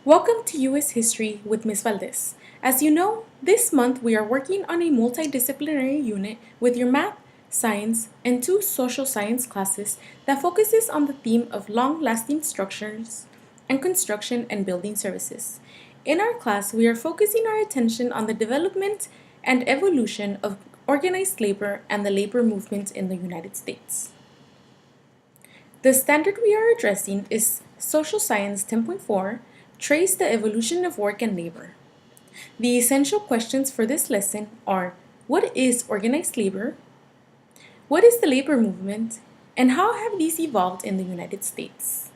Welcome to US History with Ms. Valdez. As you know, this month we are working on a multidisciplinary unit with your math, science, and two social science classes that focuses on the theme of long-lasting structures and construction and building services. In our class, we are focusing our attention on the development and evolution of organized labor and the labor movement in the United States. The standard we are addressing is Social Science 10.4, Trace the Evolution of Work and Labor. The essential questions for this lesson are: what is organized labor? What is the labor movement? And how have these evolved in the United States?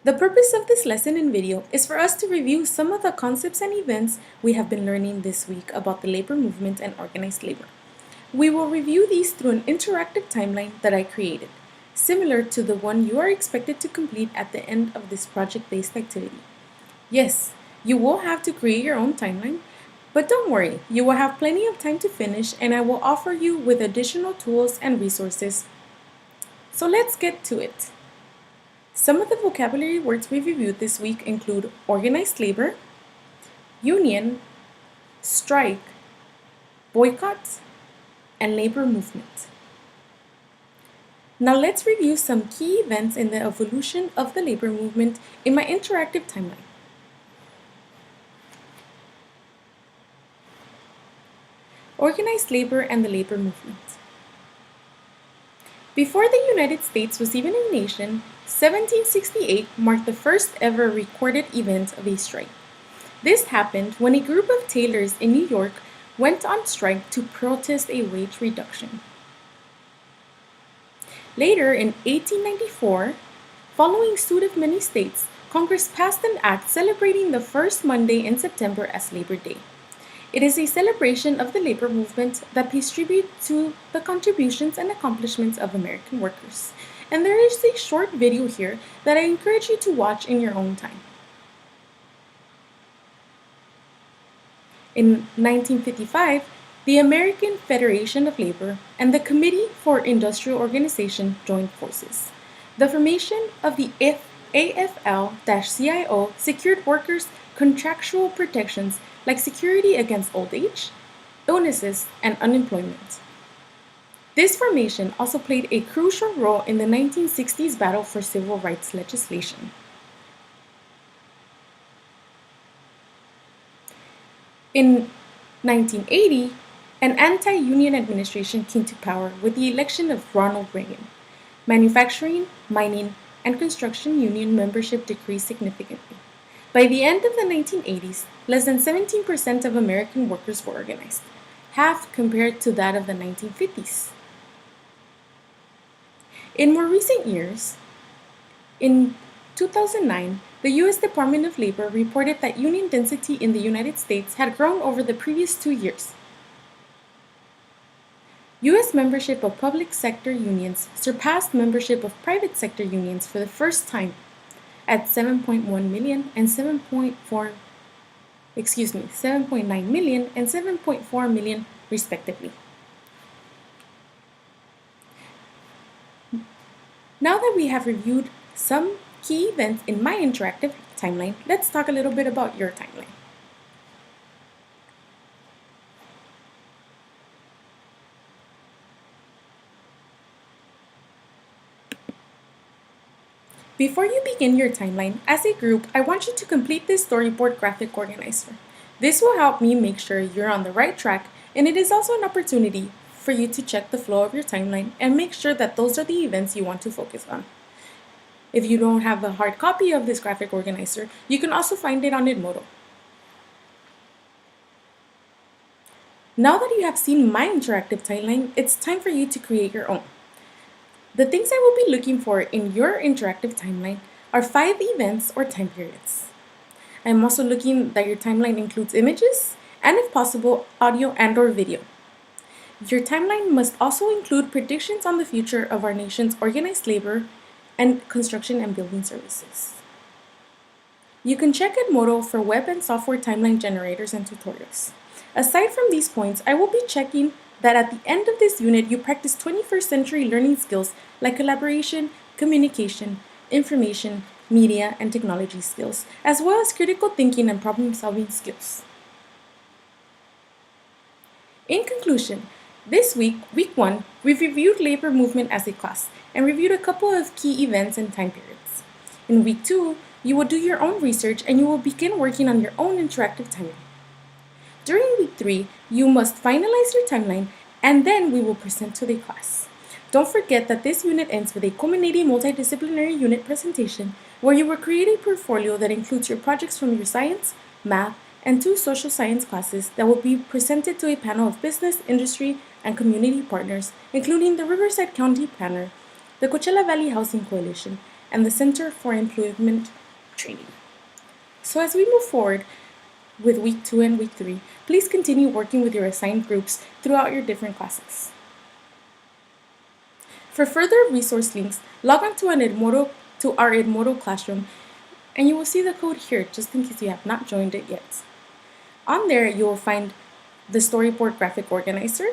The purpose of this lesson and video is for us to review some of the concepts and events we have been learning this week about the labor movement and organized labor. We will review these through an interactive timeline that I created, similar to the one you are expected to complete at the end of this project-based activity. Yes, you will have to create your own timeline, but don't worry, you will have plenty of time to finish, and I will offer you with additional tools and resources. So let's get to it. Some of the vocabulary words we've reviewed this week include organized labor, union, strike, boycott, and labor movement. Now let's review some key events in the evolution of the labor movement in my interactive timeline. Organized labor and the labor movement. Before the United States was even a nation, 1768 marked the first ever recorded event of a strike. This happened when a group of tailors in New York went on strike to protest a wage reduction. Later, in 1894, following suit of many states, Congress passed an act celebrating the first Monday in September as Labor Day. It is a celebration of the labor movement that pays tribute to the contributions and accomplishments of American workers. And there is a short video here that I encourage you to watch in your own time. In 1955, the American Federation of Labor and the Committee for Industrial Organization joined forces. The formation of the AFL-CIO secured workers contractual protections like security against old age, illnesses, and unemployment. This formation also played a crucial role in the 1960s battle for civil rights legislation. In 1980, an anti-union administration came to power with the election of Ronald Reagan. Manufacturing, mining, and construction union membership decreased significantly. By the end of the 1980s, less than 17% of American workers were organized, half compared to that of the 1950s. In more recent years, in 2009, the U.S. Department of Labor reported that union density in the United States had grown over the previous 2 years. U.S. membership of public sector unions surpassed membership of private sector unions for the first time at 7.9 million and 7.4 million respectively. Now that we have reviewed some key events in my interactive timeline, let's talk a little bit about your timeline. Before you begin your timeline, as a group, I want you to complete this storyboard graphic organizer. This will help me make sure you're on the right track, and it is also an opportunity for you to check the flow of your timeline and make sure that those are the events you want to focus on. If you don't have a hard copy of this graphic organizer, you can also find it on Edmodo. Now that you have seen my interactive timeline, it's time for you to create your own. The things I will be looking for in your interactive timeline are 5 events or time periods. I'm also looking that your timeline includes images and, if possible, audio and/or video. Your timeline must also include predictions on the future of our nation's organized labor and construction and building services. You can check Edmodo for web and software timeline generators and tutorials. Aside from these points, I will be checking that at the end of this unit you practice 21st century learning skills like collaboration, communication, information, media, and technology skills, as well as critical thinking and problem-solving skills. In conclusion, this week, week 1, we've reviewed labor movement as a class and reviewed a couple of key events and time periods. In week 2, you will do your own research and you will begin working on your own interactive timeline. During week 3, you must finalize your timeline and then we will present to the class. Don't forget that this unit ends with a culminating multidisciplinary unit presentation where you will create a portfolio that includes your projects from your science, math, and 2 social science classes that will be presented to a panel of business, industry, and community partners, including the Riverside County Planner, the Coachella Valley Housing Coalition, and the Center for Employment Training. So as we move forward with week 2 and week 3, please continue working with your assigned groups throughout your different classes. For further resource links, log on to our Edmodo classroom, and you will see the code here just in case you have not joined it yet. On there, you will find the storyboard graphic organizer,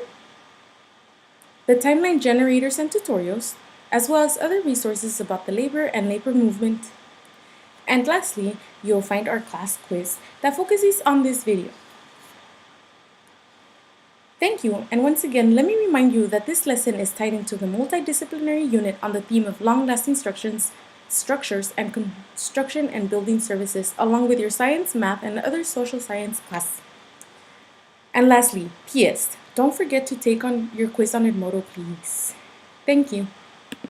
the timeline generators and tutorials, as well as other resources about the labor and labor movement. And lastly, you'll find our class quiz that focuses on this video. Thank you, and once again, let me remind you that this lesson is tied into the multidisciplinary unit on the theme of long-lasting structures and construction and building services, along with your science, math, and other social science class. And lastly, PS, don't forget to take on your quiz on Edmodo, please. Thank you.